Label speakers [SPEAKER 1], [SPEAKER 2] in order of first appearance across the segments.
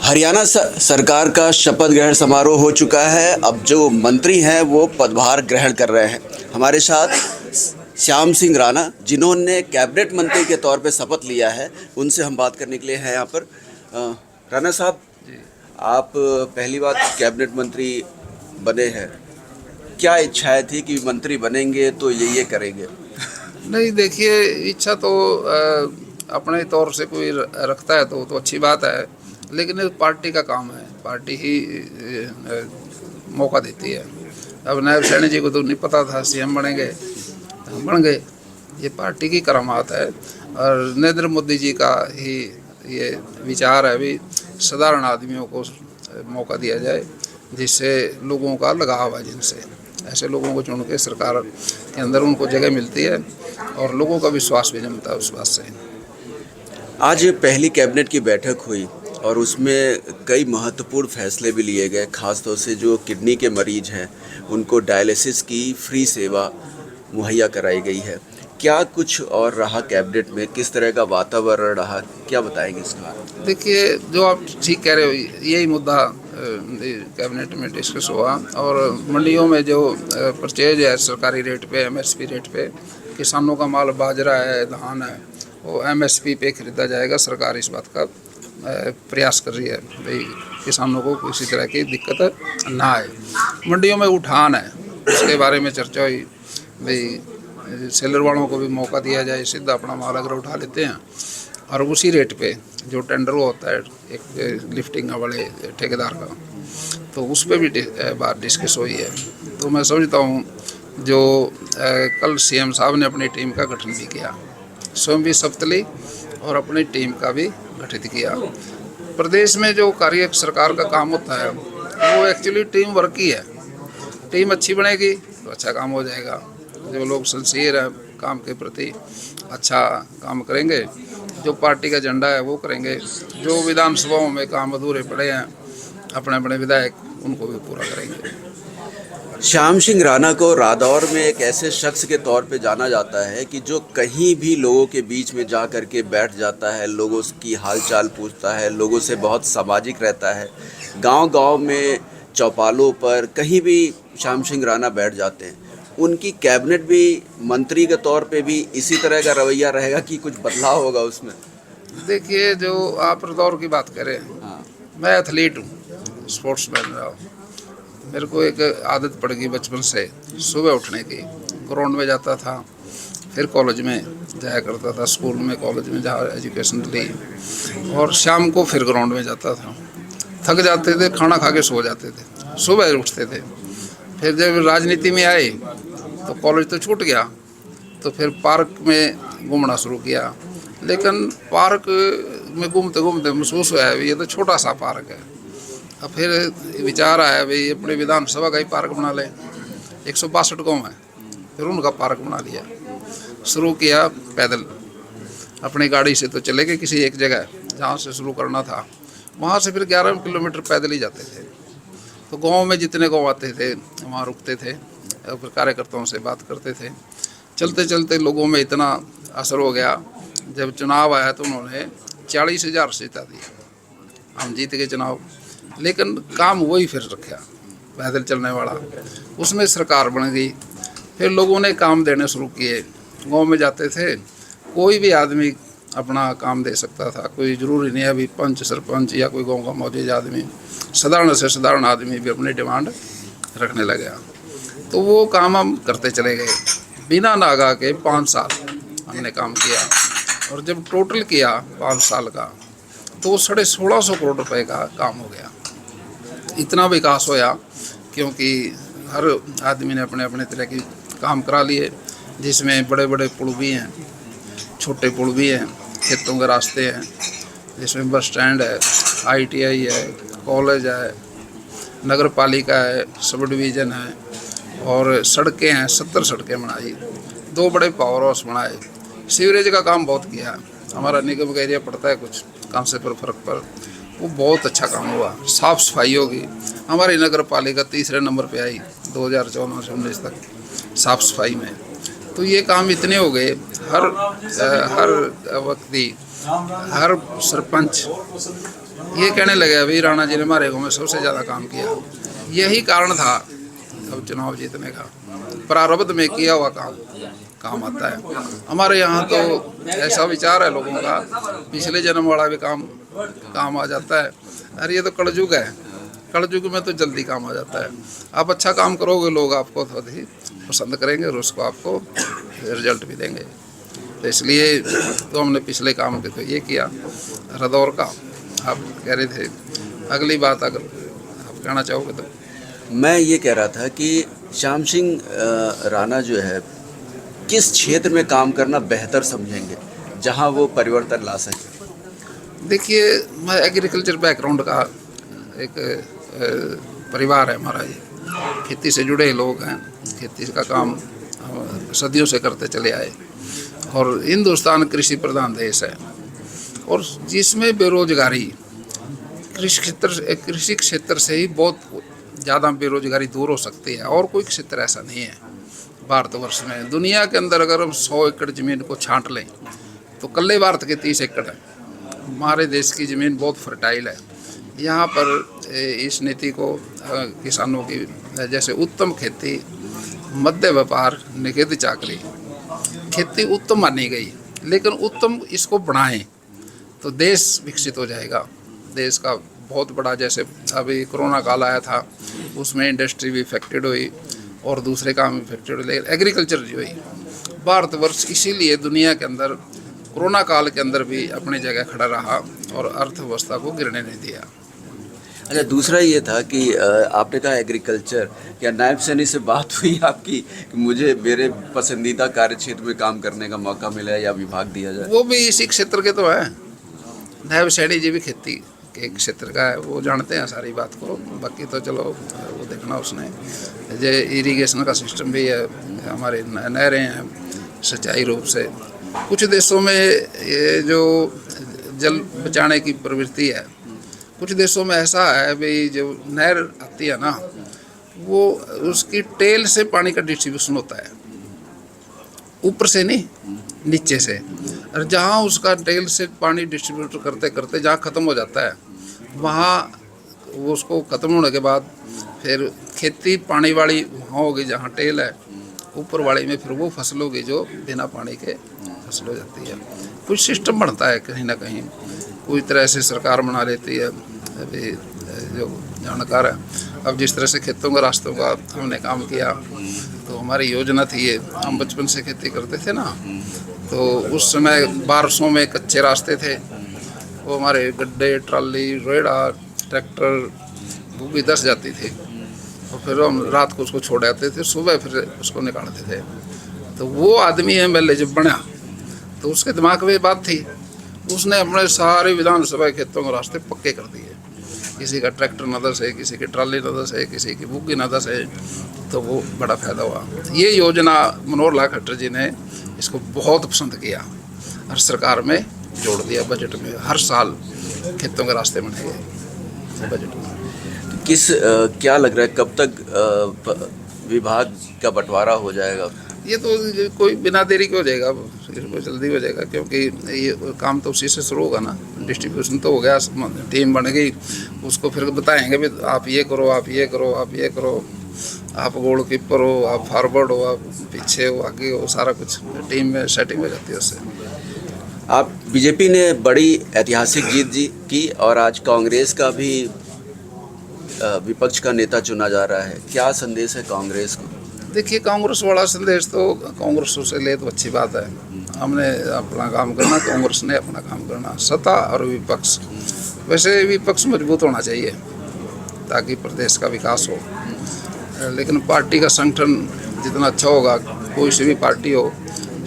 [SPEAKER 1] हरियाणा सरकार का शपथ ग्रहण समारोह हो चुका है। अब जो मंत्री हैं वो पदभार ग्रहण कर रहे हैं। हमारे साथ श्याम सिंह राणा, जिन्होंने कैबिनेट मंत्री के तौर पे शपथ लिया है, उनसे हम बात करने के लिए हैं यहाँ पर। राणा साहब, आप पहली बार कैबिनेट मंत्री बने हैं, क्या इच्छाएं थी कि मंत्री बनेंगे तो ये करेंगे?
[SPEAKER 2] नहीं, देखिए, इच्छा तो अपने तौर से कोई रखता है तो अच्छी बात है, लेकिन ये पार्टी का काम है, पार्टी ही मौका देती है। अब नायब सैनी जी को तो नहीं पता था सीएम बनेंगे, बन गए। ये पार्टी की करामात है और नरेंद्र मोदी जी का ही ये विचार है भी साधारण आदमियों को मौका दिया जाए, जिससे लोगों का लगाव है जिनसे। ऐसे लोगों को चुन के सरकार के अंदर उनको जगह मिलती है और लोगों का विश्वास भी जमता है उस बात से।
[SPEAKER 1] आज पहली कैबिनेट की बैठक हुई और उसमें कई महत्वपूर्ण फैसले भी लिए गए। खासतौर से जो किडनी के मरीज हैं उनको डायलिसिस की फ्री सेवा मुहैया कराई गई है। क्या कुछ और रहा कैबिनेट में, किस तरह का वातावरण रहा, क्या बताएंगे इसके बारे में?
[SPEAKER 2] देखिए, जो आप ठीक कह रहे हो, यही मुद्दा कैबिनेट में डिस्कस हुआ। और मंडियों में जो परचेज है सरकारी रेट पे, एमएसपी रेट पे, किसानों का माल बाजरा है, धान है, वो एमएसपी पे खरीदा जाएगा। सरकार इस बात का प्रयास कर रही है भाई किसानों को किसी तरह की दिक्कत ना आए। मंडियों में उठान है, उसके बारे में चर्चा हुई भाई सेलर वालों को भी मौका दिया जाए, सीधा अपना माल अगर उठा लेते हैं और उसी रेट पे जो टेंडर होता है एक लिफ्टिंग वाले ठेकेदार का, तो उस पर भी बात डिस्कस हुई है। तो मैं समझता हूँ जो कल सीएम साहब ने अपनी टीम का गठन भी किया, स्वयं भी शपथ ली और अपनी टीम का भी गठित किया। प्रदेश में जो कार्य सरकार का काम होता है वो एक्चुअली टीम वर्क ही है। टीम अच्छी बनेगी तो अच्छा काम हो जाएगा। जो लोग सिंसियर हैं काम के प्रति, अच्छा काम करेंगे, जो पार्टी का एजेंडा है वो करेंगे। जो विधानसभाओं में काम अधूरे पड़े हैं अपने अपने विधायक, उनको भी पूरा करेंगे।
[SPEAKER 1] श्याम सिंह राणा को रादौर में एक ऐसे शख्स के तौर पे जाना जाता है कि जो कहीं भी लोगों के बीच में जा कर के बैठ जाता है, लोगों की हालचाल पूछता है, लोगों से बहुत सामाजिक रहता है। गांव-गांव में, चौपालों पर, कहीं भी श्याम सिंह राणा बैठ जाते हैं। उनकी कैबिनेट भी मंत्री के तौर पे भी इसी तरह का रवैया रहेगा कि कुछ बदलाव होगा उसमें?
[SPEAKER 2] देखिए, जो आप रादौर की बात करें, मैं एथलीट हूँ, स्पोर्ट्समैन रहा हूँ। मेरे को एक आदत पड़ गई बचपन से सुबह उठने की। ग्राउंड में जाता था, फिर कॉलेज में जाया करता था, स्कूल में, कॉलेज में जहाँ एजुकेशन ली, और शाम को फिर ग्राउंड में जाता था। थक जाते थे, खाना खा के सो जाते थे, सुबह उठते थे। फिर जब राजनीति में आए तो कॉलेज तो छूट गया, तो फिर पार्क में घूमना शुरू किया। लेकिन पार्क में घूमते घूमते महसूस हुआ है ये तो छोटा सा पार्क है। अब फिर विचार आया भाई अपने विधानसभा का ही पार्क बना लें। 162 गाँव है, फिर उनका पार्क बना लिया। शुरू किया पैदल, अपनी गाड़ी से तो चले गए किसी एक जगह जहाँ से शुरू करना था, वहाँ से फिर 11 किलोमीटर पैदल ही जाते थे। तो गांव में जितने गांव आते थे वहाँ रुकते थे और फिर कार्यकर्ताओं से बात करते थे। चलते चलते लोगों में इतना असर हो गया, जब चुनाव आया तो उन्होंने 40,000 सीटा दिया। हम जीत गए चुनाव, लेकिन काम वही फिर रखा पैदल चलने वाला। उसमें सरकार बन गई, फिर लोगों ने काम देने शुरू किए। गांव में जाते थे, कोई भी आदमी अपना काम दे सकता था, कोई ज़रूरी नहीं है अभी पंच, सरपंच या कोई गांव का मौजूद आदमी, साधारण से साधारण आदमी भी अपनी डिमांड रखने लग गया। तो वो काम हम करते चले गए बिना नागा के। 5 साल हमने काम किया, और जब टोटल किया 5 साल का तो 1650 करोड़ रुपए का काम हो गया। इतना विकास होया क्योंकि हर आदमी ने अपने अपने तरह की काम करा लिए, जिसमें बड़े बड़े पुल भी हैं, छोटे पुल भी हैं, खेतों के रास्ते हैं, जिसमें बस स्टैंड है, ITI है, कॉलेज है, नगर पालिका है, सब डिवीज़न है, और सड़कें हैं। 70 सड़कें बनाई, 2 बड़े पावर हाउस बनाए। सीवरेज का काम बहुत किया है। हमारा निगम का एरिया पड़ता है कुछ कांसेपुर फर्क पर, वो बहुत अच्छा काम हुआ। साफ़ सफाई होगी, हमारी नगर पालिका 3रे नंबर पे आई 2014 से 19 तक साफ़ सफाई में। तो ये काम इतने हो गए, हर व्यक्ति, हर सरपंच ये कहने लगे अभी राणा जी ने हमारे गाँव में सबसे ज़्यादा काम किया। यही कारण था अब चुनाव जीतने का, प्रारब्ध में किया हुआ काम आता है। हमारे यहाँ तो ऐसा विचार है लोगों का, पिछले जन्म वाला भी काम आ जाता है। अरे ये तो कलयुग है, कलयुग में तो जल्दी काम आ जाता है। आप अच्छा काम करोगे, लोग आपको बहुत ही पसंद करेंगे और उसको आपको रिजल्ट भी देंगे। तो इसलिए तो हमने पिछले काम के तो ये किया रदौर का। आप कह रहे थे अगली बात, अगर आप कहना चाहोगे तो।
[SPEAKER 1] मैं ये कह रहा था कि श्याम सिंह राणा जो है किस क्षेत्र में काम करना बेहतर समझेंगे जहां वो परिवर्तन ला सके।
[SPEAKER 2] देखिए, मैं एग्रीकल्चर बैकग्राउंड का एक परिवार है हमारा, ये खेती से जुड़े लोग हैं। खेती का काम हम सदियों से करते चले आए और हिंदुस्तान कृषि प्रधान देश है, और जिसमें बेरोजगारी कृषि क्षेत्र से ही बहुत ज़्यादा बेरोजगारी दूर हो सकती है, और कोई क्षेत्र ऐसा नहीं है भारतवर्ष में। दुनिया के अंदर अगर हम 100 एकड़ ज़मीन को छांट लें तो कल्ले भारत के 30 एकड़ है। हमारे देश की ज़मीन बहुत फर्टाइल है। यहाँ पर इस नीति को किसानों की जैसे उत्तम खेती, मध्य व्यापार, निषिद्ध चाकरी, खेती उत्तम मानी गई, लेकिन उत्तम इसको बढ़ाएं तो देश विकसित हो जाएगा। देश का बहुत बड़ा, जैसे अभी कोरोना काल आया था, उसमें इंडस्ट्री भी इफेक्टेड हुई और दूसरे काम इफेक्टेड हुए, लेकिन एग्रीकल्चर जो हुई भारतवर्ष इसीलिए दुनिया के अंदर कोरोना काल के अंदर भी अपनी जगह खड़ा रहा और अर्थव्यवस्था को गिरने नहीं दिया।
[SPEAKER 1] अच्छा, दूसरा ये था कि आपने कहा एग्रीकल्चर, क्या नायब सैनी से बात हुई आपकी कि मुझे मेरे पसंदीदा कार्य क्षेत्र में काम करने का मौका मिला या विभाग दिया जाए?
[SPEAKER 2] वो भी इसी क्षेत्र के तो है। नायब सैनी जी भी खेती के क्षेत्र का है, वो जानते हैं सारी बात को। बाकी तो चलो वो देखना उसने। जो इरिगेशन का सिस्टम भी है, हमारे नहरें हैं सिंचाई रूप से। कुछ देशों में ये जो जल बचाने की प्रवृत्ति है, कुछ देशों में ऐसा है भाई, जो नहर आती है ना, वो उसकी टेल से पानी का डिस्ट्रीब्यूशन होता है, ऊपर से नहीं, नीचे से। और जहाँ उसका टेल से पानी डिस्ट्रीब्यूट करते करते जहाँ ख़त्म हो जाता है, वहाँ उसको ख़त्म होने के बाद फिर खेती पानी वाली वहाँ होगी जहाँ टेल है, ऊपर वाली में फिर वो फसल होगी जो बिना पानी के फसल हो जाती है। कुछ सिस्टम बनता है कहीं ना कहीं, कोई तरह से सरकार बना लेती है। अभी जो जानकार है, अब जिस तरह से खेतों का रास्तों का हमने काम किया, तो हमारी योजना थी ये, हम बचपन से खेती करते थे ना, तो उस समय बारिशों में कच्चे रास्ते थे, वो हमारे गड्ढे, ट्राली, रेड़ा, ट्रैक्टर, भूखी धंस जाती थी, और फिर हम रात को उसको छोड़ आते थे, सुबह फिर उसको निकालते थे। तो वो आदमी MLA जब बना तो उसके दिमाग में बात थी, उसने अपने सारे विधानसभा खेतों के रास्ते पक्के कर दिए। किसी का ट्रैक्टर न धंसे, किसी की ट्राली न धंसे, किसी की बुग्गी न धंसे, तो वो बड़ा फायदा हुआ। ये योजना मनोहर लाल खट्टर जी ने इसको बहुत पसंद किया और सरकार में जोड़ दिया। बजट में हर साल खेतों के रास्ते बने गए बजट में।
[SPEAKER 1] क्या लग रहा है कब तक विभाग का बंटवारा हो जाएगा?
[SPEAKER 2] ये तो कोई बिना देरी के हो जाएगा, इसको जल्दी हो जाएगा, क्योंकि ये काम तो उसी से शुरू होगा ना। डिस्ट्रीब्यूशन तो हो गया, टीम बन गई, उसको फिर बताएंगे भी आप ये करो, आप ये करो, आप ये करो, आप गोलकीपर हो, आप फॉरवर्ड हो, आप पीछे हो, आगे हो, सारा कुछ टीम में सेटिंग हो जाती है उससे।
[SPEAKER 1] आप बीजेपी ने बड़ी ऐतिहासिक जीत की और आज कांग्रेस का भी विपक्ष का नेता चुना जा रहा है, क्या संदेश है कांग्रेस को?
[SPEAKER 2] देखिए, कांग्रेस वाला संदेश तो कांग्रेस से ले तो अच्छी बात है। हमने अपना काम करना, कांग्रेस ने अपना काम करना। सत्ता और विपक्ष, वैसे विपक्ष मजबूत होना चाहिए ताकि प्रदेश का विकास हो, लेकिन पार्टी का संगठन जितना अच्छा होगा, कोई सी भी पार्टी हो,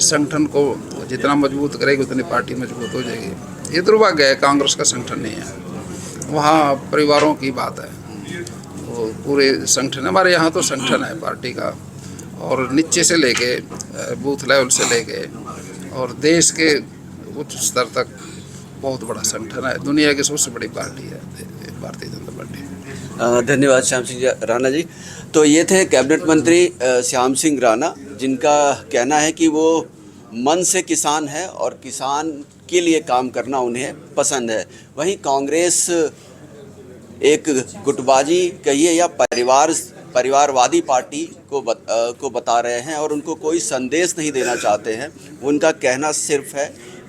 [SPEAKER 2] संगठन को जितना मजबूत करेगी उतनी पार्टी मजबूत हो जाएगी। ये दुर्भाग्य है, कांग्रेस का संगठन नहीं है, वहाँ परिवारों की बात है, वो पूरे संगठन। हमारे यहाँ तो संगठन है पार्टी का, और नीचे से लेके बूथ लेवल से लेके और देश के उच्च स्तर तक बहुत बड़ा संगठन है। दुनिया की सबसे बड़ी पार्टी है भारतीय जनता पार्टी।
[SPEAKER 1] धन्यवाद श्याम सिंह राणा जी। तो ये थे कैबिनेट मंत्री श्याम सिंह राणा, जिनका कहना है कि वो मन से किसान है और किसान के लिए काम करना उन्हें पसंद है। वहीं कांग्रेस एक गुटबाजी कहिए या परिवारवादी पार्टी को बता रहे हैं और उनको कोई संदेश नहीं देना चाहते हैं। उनका कहना सिर्फ है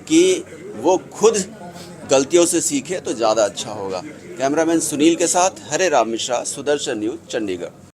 [SPEAKER 1] कि वो खुद गलतियों से सीखे तो ज़्यादा अच्छा होगा। कैमरामैन सुनील के साथ हरे राम मिश्रा, सुदर्शन न्यूज़, चंडीगढ़।